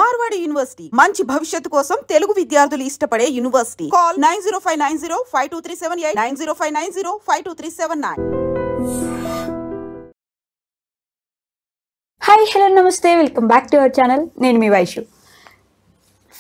Marwadi university మంచి భవిష్యత్తు కోసం తెలుగు విద్యార్థులు ఇష్టపడే యూనివర్సిటీ. కాల్ 9059052378 9059052379. హాయ్ హలో నమస్తే, welcome back to our channel. నేను మీ Vaishu.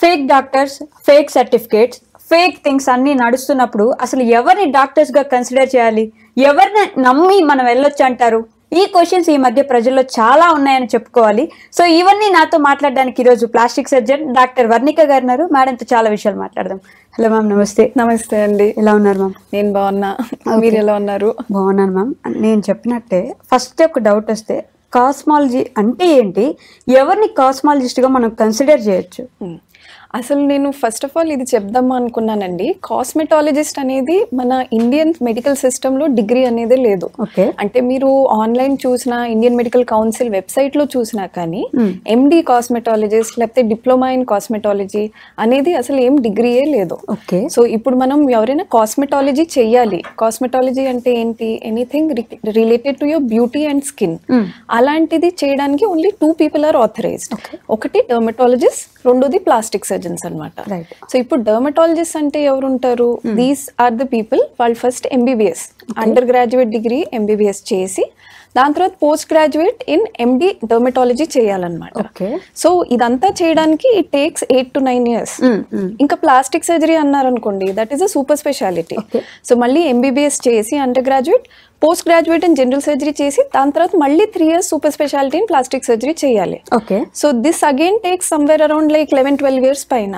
Fake doctors, fake certificates, fake things అన్నీ నడుస్తున్నప్పుడు అసలు ఎవరిని డాక్టర్స్గా కన్సిడర్ చేయాలి, ఎవరిని నమ్మి మనం వెళ్ళొచ్చు అంటారు? ఈ క్వశ్చన్స్ ఈ మధ్య ప్రజల్లో చాలా ఉన్నాయని చెప్పుకోవాలి. సో ఇవన్నీ నాతో మాట్లాడడానికి ఈరోజు ప్లాస్టిక్ సర్జన్ డాక్టర్ వర్ణిక గారు ఉన్నారు. మేడంతో చాలా విషయాలు మాట్లాడదాం. హలో మ్యామ్, నమస్తే. నమస్తే అండి. ఎలా ఉన్నారు మ్యామ్? నేను బాగున్నా, మీరు ఎలా ఉన్నారు? బాగున్నాను మ్యామ్. నేను చెప్పినట్టే ఫస్ట్ ఒక డౌట్ వస్తే, కాస్మాలజీ అంటే ఏంటి, ఎవరిని కాస్మాలజిస్ట్గా మనం కన్సిడర్ చేయొచ్చు? అసలు నేను ఫస్ట్ ఆఫ్ ఆల్ ఇది చెప్దాం అనుకున్నానండి. కాస్మెటాలజిస్ట్ అనేది మన ఇండియన్ మెడికల్ సిస్టంలో డిగ్రీ అనేది లేదు. అంటే మీరు ఆన్లైన్ చూసినా, ఇండియన్ మెడికల్ కౌన్సిల్ వెబ్సైట్లో చూసినా కానీ ఎండి కాస్మెటాలజిస్ట్ లేకపోతే డిప్లొమా ఇన్ కాస్మెటాలజీ అనేది అసలు ఏం డిగ్రీయే లేదు. సో ఇప్పుడు మనం ఎవరైనా కాస్మెటాలజీ చెయ్యాలి, కాస్మెటాలజీ అంటే ఏంటి, anything related to your beauty and skin, అలాంటిది చేయడానికి ఓన్లీ 2 people ఆర్ ఆథరైజ్డ్. ఒకటి డర్మటాలజిస్ట్, రెండోది ప్లాస్టిక్ సర్జన్స్ అన్నమాట. సో ఇప్పుడు డర్మటాలజిస్ట్ అంటే ఎవరు ఉంటారు? These are the people. వాళ్ళు first MBBS, under graduate degree MBBS చేసి దాని తర్వాత post graduate in MD dermatology చేయాలన్నమాట. సో ఇదంతా చేయడానికి ఇట్ టేక్స్ 8 to 9 years. ఇంకా ప్లాస్టిక్ సర్జరీ అన్నారనుకోండి, that is a super speciality. So మళ్ళీ ఎంబీబీఎస్ చేసి under graduate, post graduate in general surgery చేసి దాని తర్వాత మళ్ళీ 3 years super speciality in plastic surgery చేయాలి. So this again takes somewhere around like 11-12 years పైన.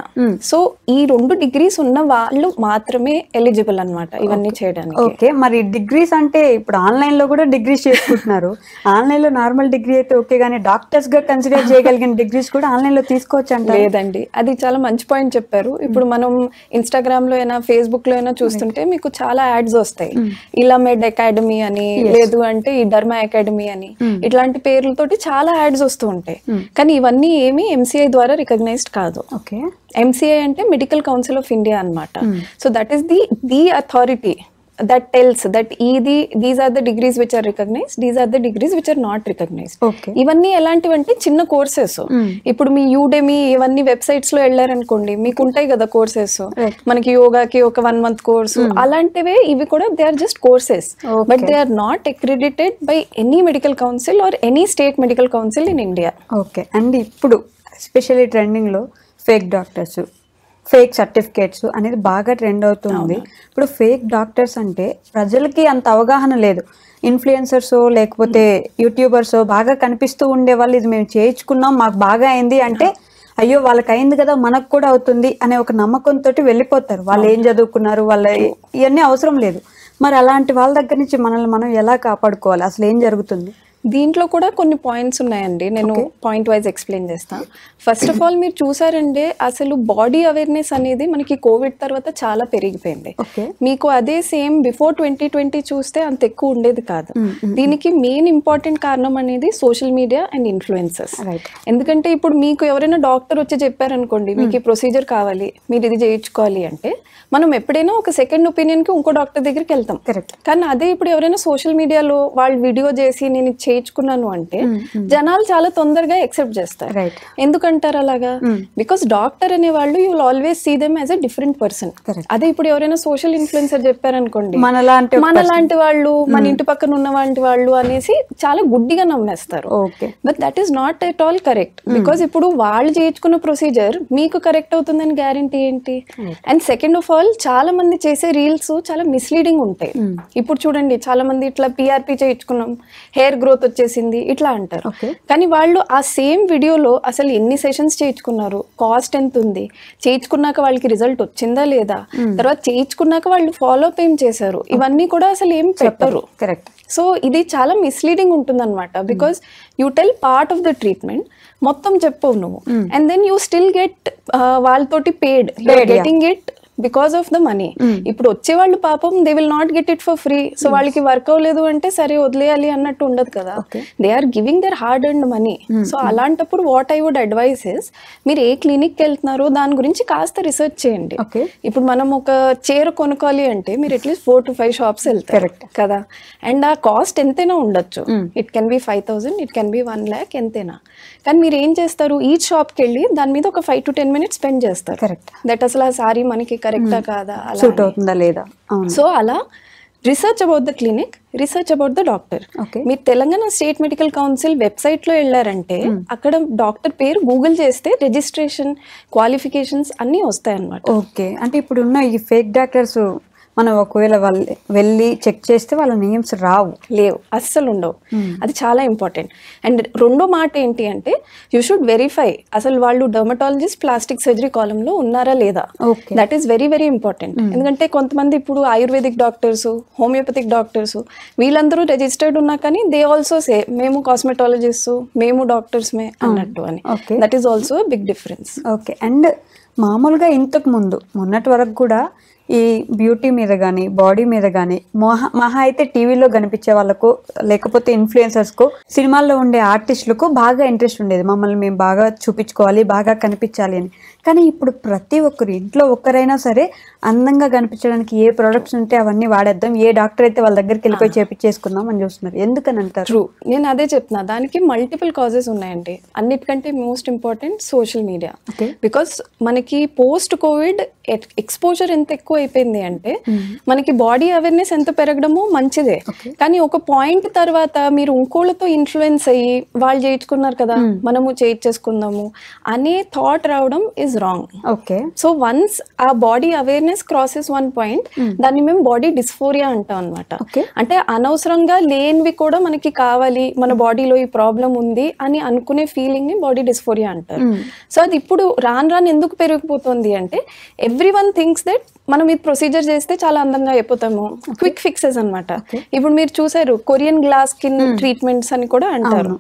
సో ఈ 2 degrees ఉన్న వాళ్ళు మాత్రమే ఎలిజిబుల్ అన్నమాట ఇవన్నీ చేయడానికి. ఓకే, మరి డిగ్రీస్ అంటే ఇప్పుడు ఆన్లైన్ లో కూడా డిగ్రీస్ చేసుకుంటున్నారు. ఆన్లైన్ లో నార్మల్ డిగ్రీ అయితే ఓకే, కానీ డాక్టర్స్ గా కన్సిడర్ చేయగలిగిన డిగ్రీస్ కూడా ఆన్లైన్ లో తీసుకోవచ్చు అంటే? లేదండి, అది చాలా మంచి పాయింట్ చెప్పారు. ఇప్పుడు మనం ఇన్స్టాగ్రామ్ లో అయినా ఫేస్బుక్ లో అయినా చూస్తుంటే మీకు చాలా యాడ్స్ వస్తాయి. ఇలా మెడ్ అకాడమీ అని, లేదు అంటే ఈ డర్మా అకాడమీ అని, ఇట్లాంటి పేర్లతోటి చాలా యాడ్స్ వస్తూ ఉంటాయి. కానీ ఇవన్నీ ఏమి ఎంసీఐ ద్వారా రికగ్నైజ్డ్ కాదు. ఎంసీఐ అంటే మెడికల్ కౌన్సిల్ ఆఫ్ ఇండియా అన్నమాట. So that is the authority that tells that these are the degrees which are recognized, these are the degrees which are not recognized. ఇవన్నీ ఎలాంటివంటే చిన్న కోర్సెస్. ఇప్పుడు మీ Udemy ఇవన్నీ websites లో వెళ్ళారనుకోండి, మీకు ఉంటాయి కదా కోర్సెస్, మనకి యోగాకి ఒక 1 month కోర్సు, అలాంటివే ఇవి కూడా. They are just courses, but they are not accredited by any medical council or any state medical council in India. Okay, and ఇప్పుడు ఎస్పెషల్లీ ట్రెండింగ్ లో ఫేక్ డాక్టర్స్, ఫేక్ సర్టిఫికేట్స్ అనేది బాగా ట్రెండ్ అవుతుంది. ఇప్పుడు fake doctors అంటే ప్రజలకి అంత అవగాహన లేదు. ఇన్ఫ్లుయెన్సర్స్ లేకపోతే యూట్యూబర్స్ బాగా కనిపిస్తూ ఉండే వాళ్ళు, ఇది మేము చేయించుకున్నాం మాకు బాగా అయింది అంటే, అయ్యో వాళ్ళకి అయింది కదా మనకు కూడా అవుతుంది అనే ఒక నమ్మకంతో వెళ్ళిపోతారు. వాళ్ళు ఏం చదువుకున్నారు, వాళ్ళ ఇవన్నీ అవసరం లేదు. మరి అలాంటి వాళ్ళ దగ్గర నుంచి మనల్ని మనం ఎలా కాపాడుకోవాలి, అసలు ఏం జరుగుతుంది? దీంట్లో కూడా కొన్ని పాయింట్స్ ఉన్నాయండి, నేను పాయింట్ వైజ్ ఎక్స్ప్లెయిన్ చేస్తాను. ఫస్ట్ ఆఫ్ ఆల్ మీరు చూసారంటే అసలు బాడీ అవేర్నెస్ అనేది మనకి కోవిడ్ తర్వాత చాలా పెరిగిపోయింది. మీకు అదే సేమ్ బిఫోర్ 2020 చూస్తే అంత ఎక్కువ ఉండేది కాదు. దీనికి మెయిన్ ఇంపార్టెంట్ కారణం అనేది సోషల్ మీడియా అండ్ ఇన్ఫ్లుయెన్సర్స్. ఎందుకంటే ఇప్పుడు మీకు ఎవరైనా డాక్టర్ వచ్చి చెప్పారనుకోండి, మీకు ఈ ప్రొసీజర్ కావాలి, మీరు ఇది చేయించుకోవాలి అంటే, మనం ఎప్పుడైనా ఒక సెకండ్ ఒపీనియన్ కి ఇంకో డాక్టర్ దగ్గరికి వెళ్తాం. కానీ అదే ఇప్పుడు ఎవరైనా సోషల్ మీడియాలో వాళ్ళు వీడియో చేసి నేను చేయించుకున్నాను అంటే జనాలు చాలా తొందరగా యాక్సెప్ట్ చేస్తారు. ఎందుకంటారు అలాగా? బికాస్ డాక్టర్ అనే వాళ్ళు you will always see them as a different person. అదే ఇప్పుడు ఎవరైనా సోషల్ ఇన్ఫ్లుయెన్సర్ చెప్పారనుకోండి, మనలాంటి వాళ్ళు, మన ఇంటి పక్కన ఉన్న వంటి వాళ్ళు అనేసి చాలా గుడ్డిగా నమ్మేస్తారు. But that is not at all correct. Because ఇప్పుడు వాళ్ళు చేయించుకున్న ప్రొసీజర్ మీకు కరెక్ట్ అవుతుందని గ్యారంటీ ఏంటి? అండ్ సెకండ్ ఆఫ్ ఆల్, చాలా మంది చేసే రీల్స్ చాలా మిస్లీడింగ్ ఉంటాయి. ఇప్పుడు చూడండి, చాలా మంది ఇట్లా పిఆర్పి చేయించుకున్నాం, హెయిర్ గ్రోత్ వచ్చేసింది ఇట్లా అంటారు. కానీ వాళ్ళు ఆ సేమ్ వీడియోలో అసలు ఎన్ని సెషన్స్ చేయించుకున్నారు, కాస్ట్ ఎంత ఉంది, చేయించుకున్నాక వాళ్ళకి రిజల్ట్ వచ్చిందా లేదా, తర్వాత చేయించుకున్నాక వాళ్ళు ఫాలో అప్ ఏం చేశారు, ఇవన్నీ కూడా అసలు ఏం పెట్టరు. సో ఇది చాలా మిస్లీడింగ్ ఉంటుంది అనమాట. Because you tell part of the treatment, మొత్తం చెప్పవు నువ్వు, and then you still get వాళ్ళతోటి paid, you are getting it because of the money. ఇప్పుడు వచ్చే వాళ్ళు పాపం they will not get it for free. So వాళ్ళకి వర్క్ అవ్వలేదు అంటే సరే వదిలేయాలి అన్నట్టు ఉండదు కదా. They are giving their hard and money. So అలాంటప్పుడు what I would advise is, మీరు ఏ క్లినిక్ వెళ్తున్నారో దాని గురించి కాస్త రిసర్చ్ చేయండి. ఇప్పుడు మనం ఒక చీర కొనుక్కోవాలి అంటే మీరు అట్లీస్ట్ 4 to 5 షాప్స్ వెళ్తారు కదా, అండ్ ఆ కాస్ట్ ఎంతైనా ఉండొచ్చు. It can be 5,000, it can be 1 lakh, ఎంతైనా. కానీ మీరు ఏం చేస్తారు, ఈ షాప్కి వెళ్ళి దాని మీద ఒక 5 to 10 minutes స్పెండ్ చేస్తారు. దట్ అసలు ఆ సారీ మనకి కరెక్టా కాదా, సూట్ అవుతుందా లేదా. సో అలా research about the clinic, research about the doctor. మీరు Telangana state medical council website లో వెళ్ళారంటే అక్కడ డాక్టర్ పేరు గూగుల్ చేస్తే రిజిస్ట్రేషన్, క్వాలిఫికేషన్స్ అన్ని వస్తాయి అన్నమాట. ఓకే, అంటే ఇప్పుడు ఉన్న ఈ ఫేక్ డాక్టర్స్ మనం ఒకవేళ వాళ్ళు వెళ్ళి చెక్ చేస్తే వాళ్ళ నేమ్స్ లేవు, అస్సలు ఉండవు. అది చాలా ఇంపార్టెంట్. అండ్ రెండో మాట ఏంటి అంటే, యూ షుడ్ వెరిఫై అసలు వాళ్ళు డర్మటాలజిస్ట్, ప్లాస్టిక్ సర్జరీ కాలంలో ఉన్నారా లేదా. That is very very important. ఎందుకంటే కొంతమంది ఇప్పుడు ఆయుర్వేదిక్ డాక్టర్స్, హోమియోపతిక్ డాక్టర్స్ వీళ్ళందరూ రిజిస్టర్డ్ ఉన్నా కానీ దే ఆల్సో సే మేము కాస్మెటాలజిస్ట్, మేము డాక్టర్స్మే అన్నట్టు అని. That is also big difference. Okay, and మామూలుగా ఇంతకు ముందు మొన్నటి వరకు కూడా ఈ బ్యూటీ మీద కానీ బాడీ మీద కానీ మహా అయితే టీవీలో కనిపించే వాళ్ళకు, లేకపోతే ఇన్ఫ్లుయెన్సర్స్కు, సినిమాల్లో ఉండే ఆర్టిస్టులకు బాగా ఇంట్రెస్ట్ ఉండేది, మమ్మల్ని మేము బాగా చూపించుకోవాలి, బాగా కనిపించాలి అని. కానీ ఇప్పుడు ప్రతి ఒక్కరు ఇంట్లో ఒక్కరైనా సరే అందంగా కనిపించడానికి ఏ ప్రొడక్ట్స్ ఉంటే అవన్నీ వాడేద్దాం, ఏ డాక్టర్ అయితే వాళ్ళ దగ్గరికి వెళ్ళిపోయి చేపించేసుకుందాం అని చూస్తున్నారు. ఎందుకని అంటారు? ట్రూ, నేను అదే చెప్తున్నా. దానికి మల్టిపుల్ కాజెస్ ఉన్నాయండి. అన్నిటికంటే most important social media. Because మనకి పోస్ట్ కోవిడ్ ఎక్స్పోజర్ ఎంత ఎక్కువ అయిపోయింది అంటే మనకి బాడీ అవేర్నెస్ ఎంత పెరగడమో మంచిదే. కానీ ఒక పాయింట్ తర్వాత మీరు ఇంకోళ్ళతో ఇన్ఫ్లుయెన్స్ అయ్యి వాళ్ళు చేయించుకున్నారు కదా మనము చేయించేసుకుందాము అనే థాట్ రావడం is wrong. Okay, so once ఆ బాడీ అవేర్నెస్ క్రాసెస్ 1 point, దాన్ని మేము బాడీ డిస్ఫోరియా అంటాం అనమాట. అంటే అనవసరంగా లేనివి కూడా మనకి కావాలి, మన బాడీలో ఈ ప్రాబ్లం ఉంది అని అనుకునే ఫీలింగ్ ని బాడీ డిస్ఫోరియా అంటారు. సో అది ఇప్పుడు రాను రాను ఎందుకు పెరిగిపోతుంది అంటే, ఎవ్రీవన్ థింక్స్ దట్ మనం ఇది ప్రొసీజర్ చేస్తే చాలా అందంగా అయిపోతాము, క్విక్ ఫిక్సెస్ అనమాట. ఇప్పుడు మీరు చూసారు కొరియన్ గ్లాస్ స్కిన్ ట్రీట్మెంట్స్ అని కూడా అంటారు.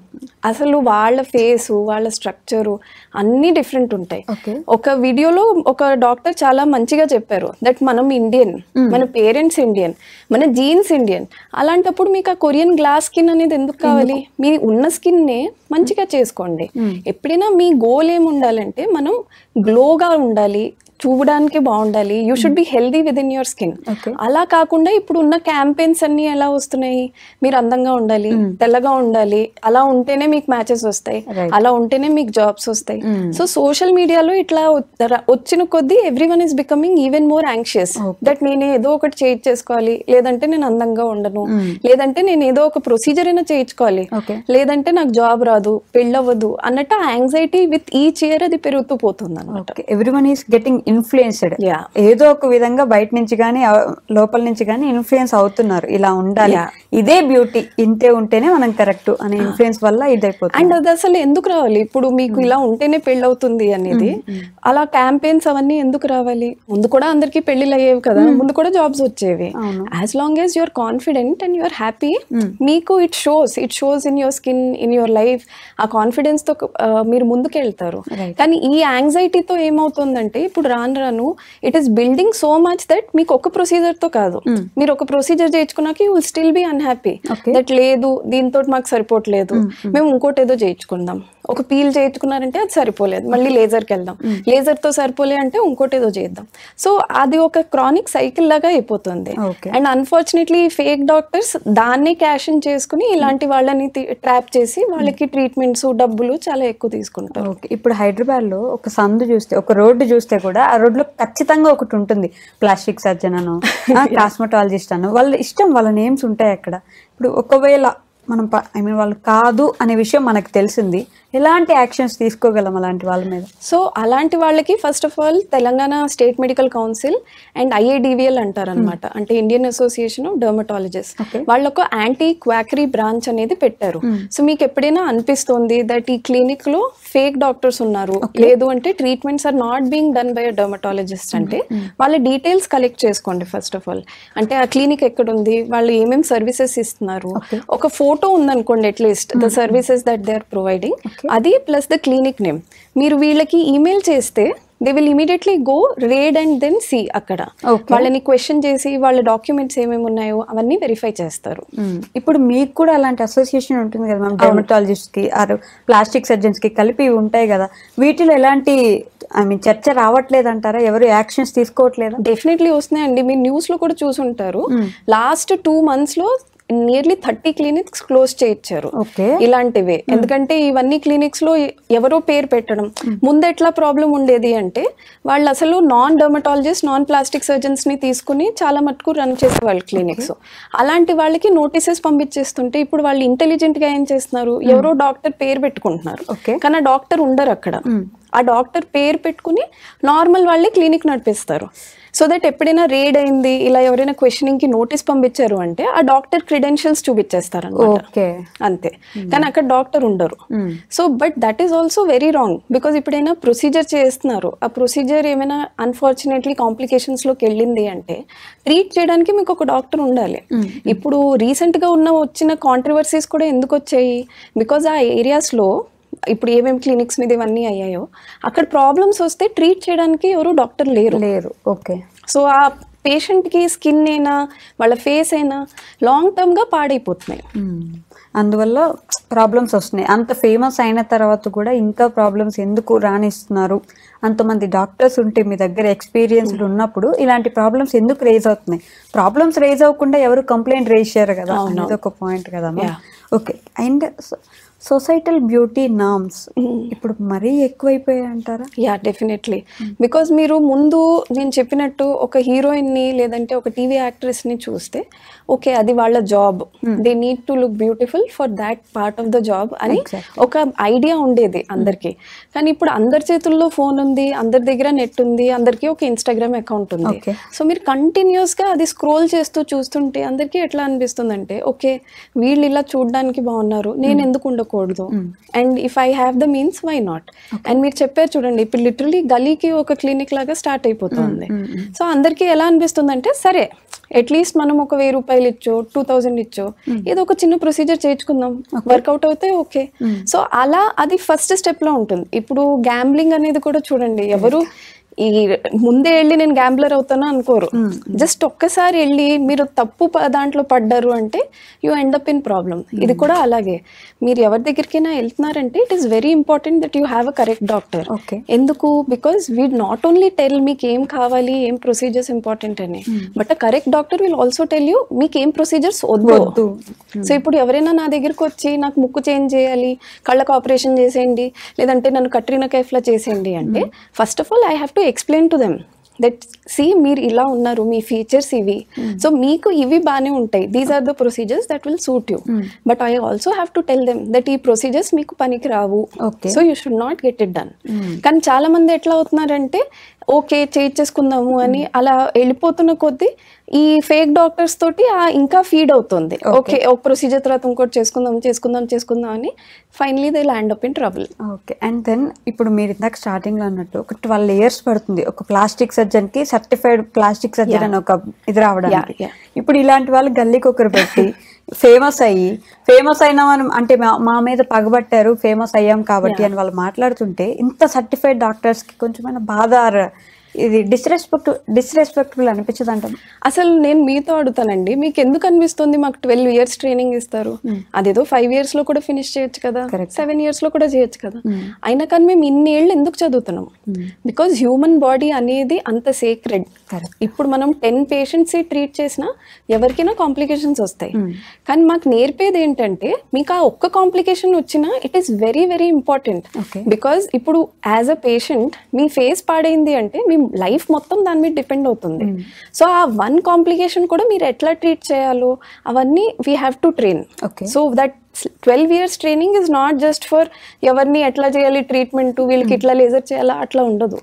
అసలు వాళ్ళ ఫేసు, వాళ్ళ స్ట్రక్చరు అన్ని డిఫరెంట్ ఉంటాయి. ఒక వీడియోలో ఒక డాక్టర్ చాలా మంచిగా చెప్పారు దట్ మనం ఇండియన్, మన పేరెంట్స్ ఇండియన్, మన జీన్స్ ఇండియన్. అలాంటప్పుడు మీకు ఆ కొరియన్ గ్లాస్ స్కిన్ అనేది ఎందుకు కావాలి? మీ ఉన్న స్కిన్ నే మంచిగా చేసుకోండి. ఎప్పుడైనా మీ గోల్ ఏమి ఉండాలంటే మనం గ్లోగా ఉండాలి, చూడడానికి బాగుండాలి, you should be healthy with in your skin. అలా కాకుండా ఇప్పుడు ఉన్న క్యాంపెయిన్స్ అన్ని ఎలా వస్తున్నాయి, మీరు అందంగా ఉండాలి, తెల్లగా ఉండాలి, అలా ఉంటేనే మీకు మ్యాచెస్ వస్తాయి, అలా ఉంటేనే మీకు జాబ్స్ వస్తాయి. సో సోషల్ మీడియాలో ఇట్లా వచ్చిన కొద్దీ everyone is becoming even more anxious that నేను ఏదో ఒకటి చేయించేసుకోవాలి, లేదంటే నేను అందంగా ఉండను, లేదంటే నేను ఏదో ఒక ప్రొసీజర్ అయినా చేయించుకోవాలి, లేదంటే నాకు జాబ్ రాదు, పెళ్ళవ్వదు అన్నట్టు ఆ యాంగ్జైటీ విత్ ఈచ్ ఇయర్ అది పెరుగుతూ పోతుంది అన్నమాట. ఎవ్రీవన్ ఈస్ గెటింగ్ ఇన్ఫ్లుయెన్స్డ్, ఏదో ఒక విధంగా బయట నుంచి కానీ లోపల నుంచి కానీ ఇన్ఫ్లుయెన్స్ అవుతున్నారు. ఇలా ఉండాలి, ఇదే బ్యూటీ, ఇంతే ఉంటేనే మనం కరెక్ట్ అనే ఇన్ఫ్లుయెన్స్ వల్ల ఇదైపోతుంది. అండ్ అది అసలు ఎందుకు రావాలి? ఇప్పుడు మీకు ఇలా ఉంటేనే పెళ్ళి అవుతుంది అనేది అలా క్యాంపెయిన్స్ అవన్నీ ఎందుకు రావాలి? ముందు కూడా అందరికి పెళ్లిళ్ళు అయ్యేవి కదా, ముందు కూడా జాబ్స్ వచ్చేవి. As long as you're confident and you're happy, మీకు it shows in your skin, in your life. ఆ కాన్ఫిడెన్స్ తో మీరు ముందుకు వెళ్తారు. కానీ ఈ యాంగ్జైటీతో ఏమవుతుందంటే ఇప్పుడు రాను it is building so much that మీకు ఒక ప్రొసీజర్ తో కాదు, మీరు ఒక ప్రొసీజర్ చేయించుకున్నాక you will still be unhappy that లేదు దీంతో మాకు సరిపోవట్లేదు, మేము ఇంకోటి ఏదో చేయించుకుందాం. ఒక పీల్ చేయించుకున్నారంటే అది సరిపోలేదు, మళ్ళీ లేజర్కి వెళ్దాం, లేజర్ తో సరిపోలే అంటే ఇంకోటి ఏదో చేద్దాం. సో అది ఒక క్రానిక్ సైకిల్ లాగా అయిపోతుంది. అండ్ అన్ఫార్చునేట్లీ ఫేక్ డాక్టర్స్ దాన్ని క్యాష్ ఇన్ చేసుకుని ఇలాంటి వాళ్ళని ట్రాప్ చేసి వాళ్ళకి ట్రీట్మెంట్స్, డబ్బులు చాలా ఎక్కువ తీసుకుంటారు. ఇప్పుడు హైదరాబాద్ లో ఒక సందు చూస్తే, ఒక రోడ్డు చూస్తే కూడా ఆ రోడ్లో ఖచ్చితంగా ఒకటి ఉంటుంది, ప్లాస్టిక్ సర్జన్ అను, కాస్మెటాలజిస్ట్ అను, వాళ్ళ ఇష్టం, వాళ్ళ నేమ్స్ ఉంటాయి అక్కడ. ఇప్పుడు ఒకవేళ మనం వాళ్ళు కాదు అనే విషయం మనకు తెలిసింది, ఎలాంటి యాక్షన్స్ తీసుకోగలం అలాంటి వాళ్ళ మీద? సో అలాంటి వాళ్ళకి first of all Telangana state medical council and IADVL అంటారు అనమాట, అంటే ఇండియన్ అసోసియేషన్ ఆఫ్ డర్మటాలజిస్ట్, వాళ్ళు ఒక యాంటీ క్వాకరీ బ్రాంచ్ అనేది పెట్టారు. సో మీకు ఎప్పుడైనా అనిపిస్తుంది దట్ ఈ క్లినిక్ లో ఫేక్ డాక్టర్స్ ఉన్నారు, లేదు అంటే treatments are not being done by a dermatologist అంటే వాళ్ళ డీటెయిల్స్ కలెక్ట్ చేసుకోండి ఫస్ట్ ఆఫ్ ఆల్. అంటే ఆ క్లినిక్ ఎక్కడ ఉంది, వాళ్ళు ఏమేమి సర్వీసెస్ ఇస్తున్నారు, ఒక ఫోటో ఉందనుకోండి at least the services that they are providing, అది ప్లస్ ద క్లినిక్ నేమ్. మీరు వీళ్ళకి ఈమెయిల్ చేస్తే they will immediately go read and then see అక్కడ వాళ్ళని క్వశ్చన్ చేసి వాళ్ళ డాక్యుమెంట్స్ ఏమేమి ఉన్నాయో అవన్నీ వెరిఫై చేస్తారు. ఇప్పుడు మీకు కూడా అలాంటి అసోసియేషన్ ఉంటుంది కదా మ్యామ్, డెర్మటాలజిస్ట్ కి ఆర్ ప్లాస్టిక్ సర్జన్స్ కి కలిపి ఉంటాయి కదా, వీటిలో ఎలాంటి ఐ మీన్ చర్చ రావట్లేదు అంటారా? ఎవరు యాక్షన్స్ తీసుకోవట్లేదా? డెఫినెట్లీ వస్తున్నాయండి. మీరు న్యూస్ లో కూడా చూసుంటారు, లాస్ట్ 2 months లో నియర్లీ 30 clinics క్లోజ్ చేయించారు ఇలాంటివే. ఎందుకంటే ఇవన్నీ క్లినిక్స్ లో ఎవరో పేరు పెట్టడం. ముందు ఎట్లా ప్రాబ్లం ఉండేది అంటే వాళ్ళు అసలు non dermatologist, non plastic surgeons ని తీసుకుని చాలా మటుకు రన్ చేసేవాళ్ళు క్లినిక్స్. అలాంటి వాళ్ళకి నోటీసెస్ పంపించేస్తుంటే ఇప్పుడు వాళ్ళు ఇంటెలిజెంట్ గా ఏం చేస్తున్నారు, ఎవరో డాక్టర్ పేరు పెట్టుకుంటున్నారు, కానీ ఆ డాక్టర్ ఉండరు అక్కడ. ఆ డాక్టర్ పేరు పెట్టుకుని నార్మల్ వాళ్ళే క్లినిక్ నడిపిస్తారు. సో దట్ ఎప్పుడైనా రేడ్ అయింది, ఇలా ఎవరైనా క్వశ్చనింగ్ కి నోటీస్ పంపించారు అంటే ఆ డాక్టర్ క్రెడెన్షియల్స్ చూపించేస్తారు అన్నమాట, అంతే. కానీ అక్కడ డాక్టర్ ఉండరు. So but that is also very wrong. Because ఇప్పుడైనా ప్రొసీజర్ చేస్తున్నారు, ఆ ప్రొసీజర్ ఏమైనా అన్ఫార్చునేట్లీ కాంప్లికేషన్స్ లోకి వెళ్ళింది అంటే ట్రీట్ చేయడానికి మీకు ఒక డాక్టర్ ఉండాలి. ఇప్పుడు రీసెంట్ గా వచ్చిన కాంట్రవర్సీస్ కూడా ఎందుకు వచ్చాయి, బికాజ్ ఆ ఏరియాస్ లో ఇప్పుడు ఏమేమి క్లినిక్స్ మీద ఇవన్నీ అయ్యాయో అక్కడ ప్రాబ్లమ్స్ వస్తే ట్రీట్ చేయడానికి ఎవరు డాక్టర్ లేరు. ఓకే. సో ఆ పేషెంట్కి స్కిన్ అయినా వాళ్ళ ఫేస్ అయినా లాంగ్ టర్మ్గా పాడైపోతున్నాయి. అందువల్ల ప్రాబ్లమ్స్ వస్తున్నాయి. అంత ఫేమస్ అయిన తర్వాత కూడా ఇంకా ప్రాబ్లమ్స్ ఎందుకు రానిస్తున్నారు? అంతమంది డాక్టర్స్ ఉంటే మీ దగ్గర ఎక్స్పీరియన్స్డ్ ఉన్నప్పుడు ఇలాంటి ప్రాబ్లమ్స్ ఎందుకు రేజ్ అవుతున్నాయి? ప్రాబ్లమ్స్ రేజ్ అవ్వకుండా ఎవరు కంప్లైంట్ రేజ్ చేయరు కదా, అనేది ఒక పాయింట్ కదా. Okay. And societal beauty norms ఇప్పుడు మరీ ఎక్కువైపోయాయి అంటారా? Yeah, definitely. బికాజ్ మీరు ముందు నేను చెప్పినట్టు ఒక హీరోయిన్ని లేదంటే ఒక టీవీ యాక్ట్రెస్ని చూస్తే ఓకే అది వాళ్ళ job, they need to look beautiful for that part of the job అని ఒక ఐడియా ఉండేది అందరికి. కానీ ఇప్పుడు అందరి చేతుల్లో ఫోన్ ఉంది, అందరి దగ్గర నెట్ ఉంది, అందరికీ ఒక ఇన్స్టాగ్రామ్ అకౌంట్ ఉంది. సో మీరు కంటిన్యూస్గా అది స్క్రోల్ చేస్తూ చూస్తుంటే అందరికీ ఎట్లా అనిపిస్తుంది అంటే ఓకే వీళ్ళు ఇలా చూడడానికి బాగున్నారు, నేను ఎందుకు ఉండకూడదు, and if I have the means why not. And మీరు చెప్పారు చూడండి, ఇప్పుడు లిటరలీ గలీకి ఒక క్లినిక్ లాగా స్టార్ట్ అయిపోతుంది. సో అందరికీ ఎలా అనిపిస్తుంది అంటే సరే అట్లీస్ట్ మనం ఒక 1000 రూపాయలు ఇచ్చో 2000 ఇచ్చో ఏదో ఒక చిన్న ప్రొసీజర్ చేయించుకుందాం, వర్కౌట్ అవుతే ఓకే. సో అలా అది ఫస్ట్ స్టెప్ లో ఉంటుంది. ఇప్పుడు గ్యాంబ్లింగ్ అనేది కూడా చూడండి, ఎవరు ఈ ముందే వెళ్ళి నేను గ్యాంబ్లర్ అవుతాను అనుకోరు. జస్ట్ ఒక్కసారి వెళ్ళి మీరు తప్పు దాంట్లో పడ్డారు అంటే you end up in problem. ఇది కూడా అలాగే, మీరు ఎవరి దగ్గరికైనా వెళ్తున్నారంటే it is very important that you have a correct doctor. ఎందుకు? Because we not only tell మీకు ఏం కావాలి, ఏం ప్రొసీజర్స్ ఇంపార్టెంట్ అని, but a correct doctor will also tell you మీకు ఏం ప్రొసీజర్స్ వద్దు. సో ఇప్పుడు ఎవరైనా నా దగ్గరకు వచ్చి నాకు ముక్కు చేంజ్ చేయాలి, కళ్ళకు ఆపరేషన్ చేసేయండి, లేదంటే నన్ను కట్రీనా కైఫ్లా చేసేయండి అంటే first of all I have to explain to them that see మీరు ఇలా ఉన్నారు, మీ ఫీచర్స్ ఇవి, సో మీకు ఇవి బాగానే ఉంటాయి, these are the procedures that will suit you, but I also have to tell them that ఈ ప్రొసీజర్స్ మీకు పనికి రావు, so you should not get it done. కానీ చాలా మంది ఎట్లా అవుతున్నారంటే ఓకే చేయించేసుకుందాము అని అలా వెళ్ళిపోతున్న కొద్దీ ఈ ఫేక్ డాక్టర్స్ తోటి ఇంకా ఫీడ్ అవుతుంది. ఓకే ఒక ప్రొసీజర్ తర్వాత ఇంకోటి చేసుకుందాం అని finally they land up in trouble. Okay. And then ఇప్పుడు మీరు ఇందాక స్టార్టింగ్ లో అన్నట్టు ఒక 12 years పడుతుంది ఒక ప్లాస్టిక్ సర్జన్ కి సర్టిఫైడ్ ప్లాస్టిక్ సర్జన్ అని ఒక ఇది రావడానికి. ఇప్పుడు ఇలాంటి వాళ్ళు గల్లీకి ఒకరు పెట్టి ఫేమస్ అయిన అంటే మా మీద పగబట్టారు, ఫేమస్ అయ్యాం కాబట్టి అని వాళ్ళు మాట్లాడుతుంటే ఇంత సర్టిఫైడ్ డాక్టర్స్ కి కొంచెమైనా బాధ, ఇది డిస్రెస్పెక్టబుల్ అనిపించదు అంట. అసలు నేను మీతో అడుగుతానండి, మీకు ఎందుకు అనిపిస్తుంది మాకు 12 years ట్రైనింగ్ ఇస్తారు, అదేదో 5 years లో కూడా ఫినిష్ చేయొచ్చు కదా, 7 years లో కూడా చేయొచ్చు కదా, అయినా కానీ మేము ఇన్ని ఏళ్ళు ఎందుకు చదువుతున్నాం? బికాజ్ హ్యూమన్ బాడీ అనేది అంత సేక్రెడ్. ఇప్పుడు మనం 10 patients ట్రీట్ చేసినా ఎవరికైనా కాంప్లికేషన్స్ వస్తాయి, కానీ మాకు నేర్పేది ఏంటంటే మీకు ఆ ఒక్క కాంప్లికేషన్ వచ్చినా it is very very important. Because ఇప్పుడు యాజ్ అ పేషెంట్ మీ ఫేస్ పాడైంది అంటే మీ లైఫ్ మొత్తం దాని మీద డిపెండ్ అవుతుంది. సో ఆ 1 కాంప్లికేషన్ కూడా మీరు ఎట్లా ట్రీట్ చేయాలో అవన్నీ we have to train. So that 12 years training is not just for ఎవరిని ఎట్లా చేయాలి ట్రీట్మెంట్, వీళ్ళకి ఇట్లా లేజర్ చేయాలా అట్లా ఉండదు.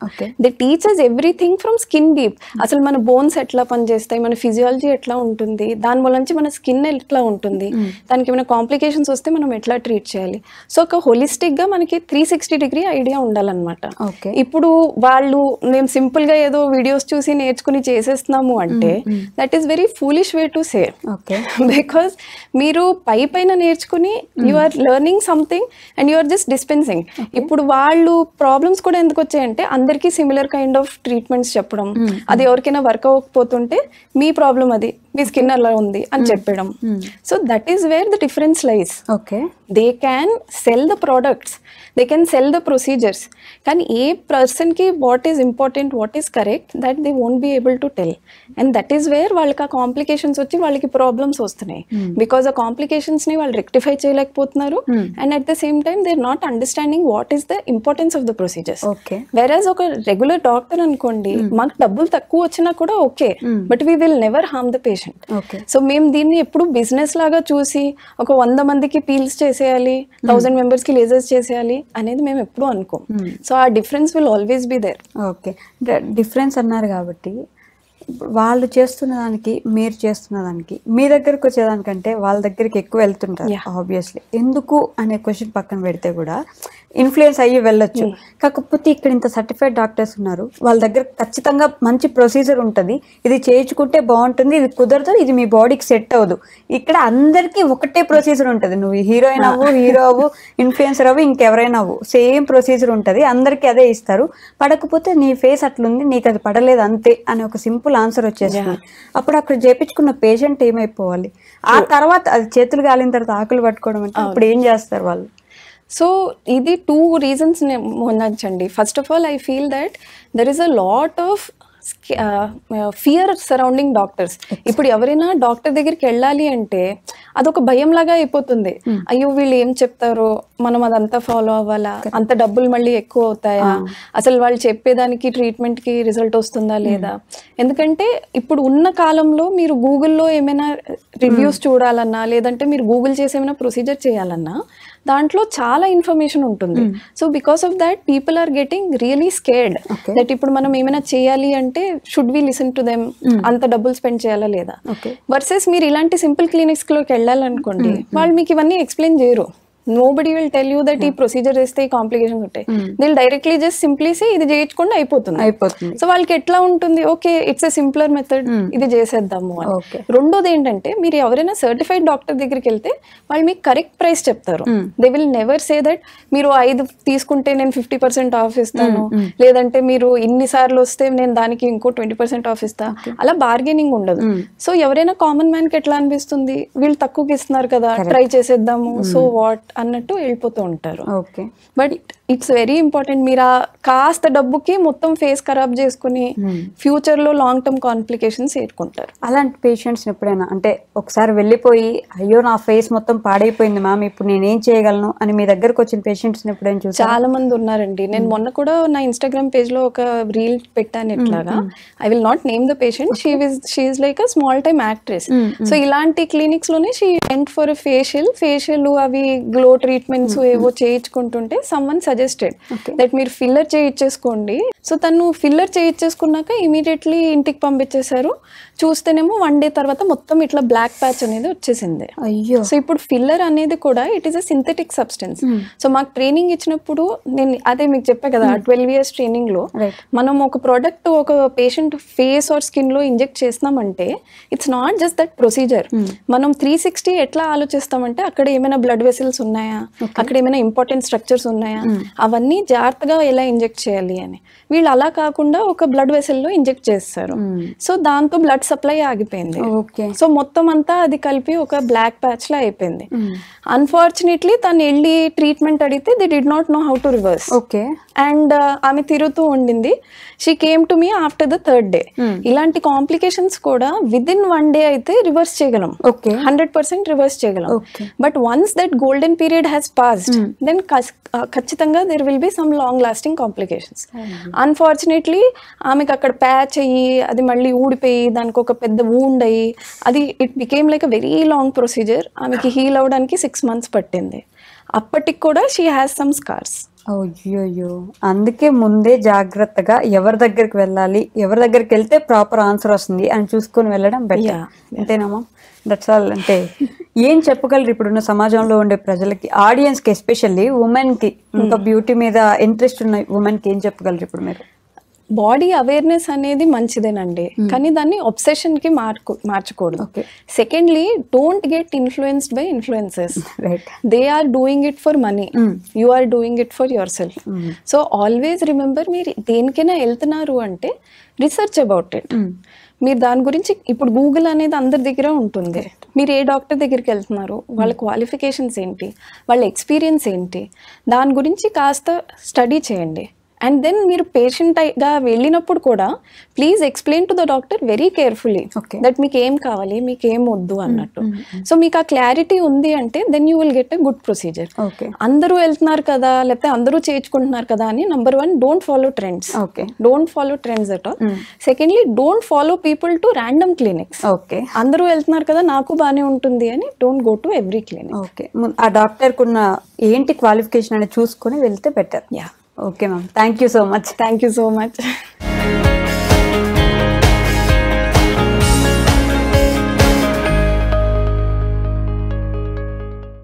They teachers everything from skin deep. అసలు మన బోన్స్ ఎట్లా పనిచేస్తాయి, మన ఫిజియాలజీ ఎట్లా ఉంటుంది, దాని వల్ల మన స్కిన్ ఎట్లా ఉంటుంది, దానికి ఏమైనా కాంప్లికేషన్స్ వస్తే మనం ఎట్లా ట్రీట్ చేయాలి. సో ఒక హోలిస్టిక్ గా మనకి 360-degree ఐడియా ఉండాలన్నమాట. ఇప్పుడు వాళ్ళు మేము సింపుల్ గా ఏదో వీడియోస్ చూసి నేర్చుకుని చేసేస్తున్నాము అంటే that is very foolish way to say. Because మీరు పైన నేర్చుకుని కూర్చొని you are learning something and you are just dispensing. ఇప్పుడు వాళ్ళు ప్రాబ్లమ్స్ కూడా ఎందుకు వచ్చాయంటే అందరికీ సిమిలర్ కైండ్ ఆఫ్ ట్రీట్మెంట్స్ చెప్పడం, అది ఎవరికైనా వర్క్ అవ్వకపోతుంటే మీ ప్రాబ్లం అది, మీ స్కిన్ అలా ఉంది అని చెప్పడం. So that is where the difference lies. Okay, they can sell the products, they can sell the procedures, కానీ ఏ పర్సన్కి what is important, what is correct, that they won't be able to tell. And that is where వాళ్ళకి ఆ complications వచ్చి వాళ్ళకి problems వస్తున్నాయి. Because ఆ కాంప్లికేషన్స్ని వాళ్ళు rectify చేయలేకపోతున్నారు. And at the same time they are not understanding what is the importance of the procedures. Whereas ఒక regular doctor అనుకోండి, మాకు డబ్బులు తక్కువ వచ్చినా కూడా okay, but we will never harm the patient. So మేము దీన్ని ఎప్పుడు బిజినెస్ లాగా చూసి ఒక 100 మందికి పీల్స్ చేసేయాలి, 1000 మెంబర్స్ కి లేజర్స్ చేసేయాలి అనేది మేము ఎప్పుడు అనుకోం. సో ఆ difference will always be there. Okay, difference అన్నారు కాబట్టి వాళ్ళు చేస్తున్న దానికి మీరు చేస్తున్న దానికి మీ దగ్గరకు వచ్చేదానికంటే వాళ్ళ దగ్గరికి ఎక్కువ వెళ్తుంటారు ఆబ్వియస్లీ. ఎందుకు అనే క్వశ్చన్ పక్కన పెడితే కూడా ఇన్ఫ్లుయెన్స్ అయ్యి వెళ్ళొచ్చు. కాకపోతే ఇక్కడ ఇంత సర్టిఫైడ్ డాక్టర్స్ ఉన్నారు, వాళ్ళ దగ్గర ఖచ్చితంగా మంచి ప్రొసీజర్ ఉంటుంది, ఇది చేయించుకుంటే బాగుంటుంది, ఇది కుదరదు, ఇది మీ బాడీకి సెట్ అవ్వదు. ఇక్కడ అందరికీ ఒకటే ప్రొసీజర్ ఉంటుంది. నువ్వు హీరోయిన్ అవ్వు, హీరో అవ్వు, ఇన్ఫ్లుయెన్సర్ అవ్వు, ఇంకెవరైనా అవ్వు, సేమ్ ప్రొసీజర్ ఉంటుంది, అందరికీ అదే ఇస్తారు. పడకపోతే నీ ఫేస్ అట్లుంది, నీకు అది పడలేదు అంతే అని ఒక సింపుల్ ఆన్సర్ వచ్చేస్తుంది. అప్పుడు అక్కడ చేపించుకున్న పేషెంట్ ఏమైపోవాలి? ఆ తర్వాత అది చేతులు కాలిన తర్వాత ఆకులు పట్టుకోవడం అంటే అప్పుడు ఏం చేస్తారు వాళ్ళు? సో ఇది 2 reasons ఉండొచ్చండి. First of all I feel that there is a lot of fear surrounding doctors. ఇప్పుడు ఎవరైనా డాక్టర్ దగ్గరికి వెళ్ళాలి అంటే అదొక భయం లాగా అయిపోతుంది. అయ్యో వీళ్ళు ఏం చెప్తారో, మనం అదంతా ఫాలో అవ్వాలా, అంత డబ్బులు మళ్ళీ ఎక్కువ అవుతాయా, అసలు వాళ్ళు చెప్పేదానికి ట్రీట్మెంట్కి రిజల్ట్ వస్తుందా లేదా. ఎందుకంటే ఇప్పుడు ఉన్న కాలంలో మీరు గూగుల్లో ఏమైనా రివ్యూస్ చూడాలన్నా, లేదంటే మీరు గూగుల్ చేసి ఏమైనా ప్రొసీజర్ చేయాలన్నా దాంట్లో చాలా ఇన్ఫర్మేషన్ ఉంటుంది. So because of that people are getting really scared that ఇప్పుడు మనం ఏమైనా చేయాలి అంటే should we listen to them, అంత డబ్బులు స్పెండ్ చేయాలా లేదా. వర్సెస్ మీరు ఇలాంటి సింపుల్ క్లినిక్స్ లోకి వెళ్ళాలనుకోండి, వాళ్ళు మీకు ఇవన్నీ ఎక్స్ప్లెయిన్ చేయరు. Nobody will tell you that ఈ ప్రొసీజర్ చేస్తే ఈ కాంప్లికేషన్స్ ఉంటాయి. They'll directly just simply say ఇది చేయించుకుండా అయిపోతుంది. సో వాళ్ళకి ఎట్లా ఉంటుంది, okay it's a simpler method, ఇది చేసేద్దాము అని. రెండోది ఏంటంటే మీరు ఎవరైనా సర్టిఫైడ్ డాక్టర్ దగ్గరికి వెళ్తే వాళ్ళు మీకు కరెక్ట్ ప్రైస్ చెప్తారు. They will never say that మీరు 5 తీసుకుంటే నేను 50% ఆఫ్ ఇస్తాను, లేదంటే మీరు ఇన్ని సార్లు వస్తే నేను దానికి ఇంకో 20% ఆఫ్ ఇస్తా, అలా బార్గెనింగ్ ఉండదు. సో ఎవరైనా కామన్ మ్యాన్ కి ఎట్లా అనిపిస్తుంది, వీళ్ళు తక్కువకి ఇస్తున్నారు కదా ట్రై చేసేద్దాము, సో వాట్ అన్నట్టు వెళ్ళిపోతూ ఉంటారు. But it's very important. మీరు ఆ కాస్త డబ్బుకి మొత్తం ఫేస్ ఖరాబ్ చేసుకుని ఫ్యూచర్ లో లాంగ్ టర్మ్ కాంప్లికేషన్స్ ఏర్కొంటారు. అలాంటి పేషెంట్స్ ఎప్పుడైనా అంటే ఒకసారి వెళ్ళిపోయి అయ్యో నా ఫేస్ మొత్తం పాడైపోయింది మ్యామ్, ఇప్పుడు నేను ఏం చేయగలను అని మీ దగ్గరకు వచ్చిన పేషెంట్స్ ఎప్పుడైనా చూసి? చాలా మంది ఉన్నారండి. నేను మొన్న కూడా నా ఇన్స్టాగ్రామ్ పేజ్ లో ఒక రీల్ పెట్టాను ఇట్లాగా. I will not name the patient, she is like a small time actress. So ఇలాంటి క్లినిక్స్ లోనే షీ వెంట్ ఫర్ ఫేషియల్ అవి గ్లో ట్రీట్మెంట్స్ ఏవో చేయించుకుంటుంటే సమ్వన్ సజెస్టెడ్ దట్ మీరు ఫిల్లర్ చేయించేసుకోండి. సో తను ఫిల్లర్ చేయించేసుకున్నాక ఇమీడియట్లీ ఇంటికి పంపించేశారు. చూస్తేనేమో 1 day తర్వాత మొత్తం ఇట్లా బ్లాక్ ప్యాచ్ అనేది వచ్చేసింది. అయ్యో. సో ఇప్పుడు ఫిల్లర్ అనేది కూడా it is a synthetic substance. So మాకు ట్రైనింగ్ ఇచ్చినప్పుడు నేను అదే మీకు చెప్పా కదా, 12 years ట్రైనింగ్ లో మనం ఒక ప్రోడక్ట్ ఒక పేషెంట్ ఫేస్ ఆర్ స్కిన్ లో ఇంజెక్ట్ చేస్తున్నామంటే it's not just that procedure. మనం 360 ఎట్లా ఆలోచిస్తామంటే అక్కడ ఏమైనా బ్లడ్ వెసిల్స్ ఉన్నాయా, అక్కడ ఏమైనా ఇంపార్టెంట్ స్ట్రక్చర్స్ ఉన్నాయా, అవన్నీ జాగ్రత్తగా ఎలా ఇంజెక్ట్ చేయాలి అని. వీళ్ళు అలా కాకుండా ఒక బ్లడ్ వెసల్ లో ఇంజెక్ట్ చేస్తారు. సో దాంతో బ్లడ్ సప్లై ఆగిపోయింది. సో మొత్తం అంతా అది కలిపి ఒక బ్లాక్ ప్యాచ్ లా అయిపోయింది. అన్ఫార్చునేట్లీ తను వెళ్ళి ట్రీట్మెంట్ అడిగితే they did not know how to reverse. And ఆమె తిరుగుతూ ఉండింది. She came to me after the 3rd day. ఇలాంటి కాంప్లికేషన్స్ కూడా విదిన్ 1 day అయితే రివర్స్ చేయగలం, 100% రివర్స్ చేయగలం. But once that golden period has passed then ఖచ్చితంగా there will be some long lasting complications. Unfortunately ఆమెకు అక్కడ ప్యాచ్ అయ్యి అది మళ్ళీ ఊడిపోయి దానికి ఒక పెద్ద వూండ్ అయ్యి అది it became like a very long procedure. ఆమెకి హీల్ అవడానికి 6 months పట్టింది. అప్పటికి కూడా షీ హ్యాస్ సమ్ స్కార్స్. అయ్యో, అందుకే ముందే జాగ్రత్తగా ఎవరి దగ్గరికి వెళ్ళాలి, ఎవరి దగ్గరికి వెళ్తే ప్రాపర్ ఆన్సర్ వస్తుంది అని చూసుకొని వెళ్ళడం బెటర్. అంతేనామా? That's all. అంటే ఏం చెప్పగలరు ఇప్పుడున్న సమాజంలో ఉండే ప్రజలకి, ఆడియన్స్ కి, ఎస్పెషల్లీ ఉమెన్ కి, ఇంకా బ్యూటీ మీద ఇంట్రెస్ట్ ఉన్న ఉమెన్ కి ఏం చెప్పగలరు ఇప్పుడు మీరు? బాడీ అవేర్నెస్ అనేది మంచిదేనండి, కానీ దాన్ని ఒబ్సెషన్ కి మార్చకూడదు. Secondly, don't get influenced by influences. They are doing it for money, you are doing it for yourself. So always remember, మీరు దేనికైనా వెళ్తున్నారు అంటే రీసెర్చ్ అబౌట్ ఇట్. మీరు దాని గురించి, ఇప్పుడు గూగుల్ అనేది అందరి దగ్గర ఉంటుంది. మీరు ఏ డాక్టర్ దగ్గరికి వెళ్తున్నారు, వాళ్ళ క్వాలిఫికేషన్స్ ఏంటి, వాళ్ళ ఎక్స్పీరియన్స్ ఏంటి, దాని గురించి కాస్త స్టడీ చేయండి. అండ్ దెన్ మీరు పేషెంట్గా వెళ్ళినప్పుడు కూడా please explain to the doctor very carefully that మీకు ఏం కావాలి, మీకు ఏం వద్దు అన్నట్టు. సో మీకు ఆ క్లారిటీ ఉంది అంటే then you will get a good procedure. అందరూ వెళ్తున్నారు కదా, లేకపోతే అందరూ చేయించుకుంటున్నారు కదా అని number 1, don't follow trends. Don't follow trends at all. Secondly, don't follow people to random clinics. అందరూ వెళ్తున్నారు కదా, నాకు బాగానే ఉంటుంది అని don't go to every clinic. ఆ డాక్టర్ కున్న ఏంటి క్వాలిఫికేషన్ అనేది చూసుకొని వెళ్తే better. Yeah. Okay ma'am, thank you so much. Thank you so much.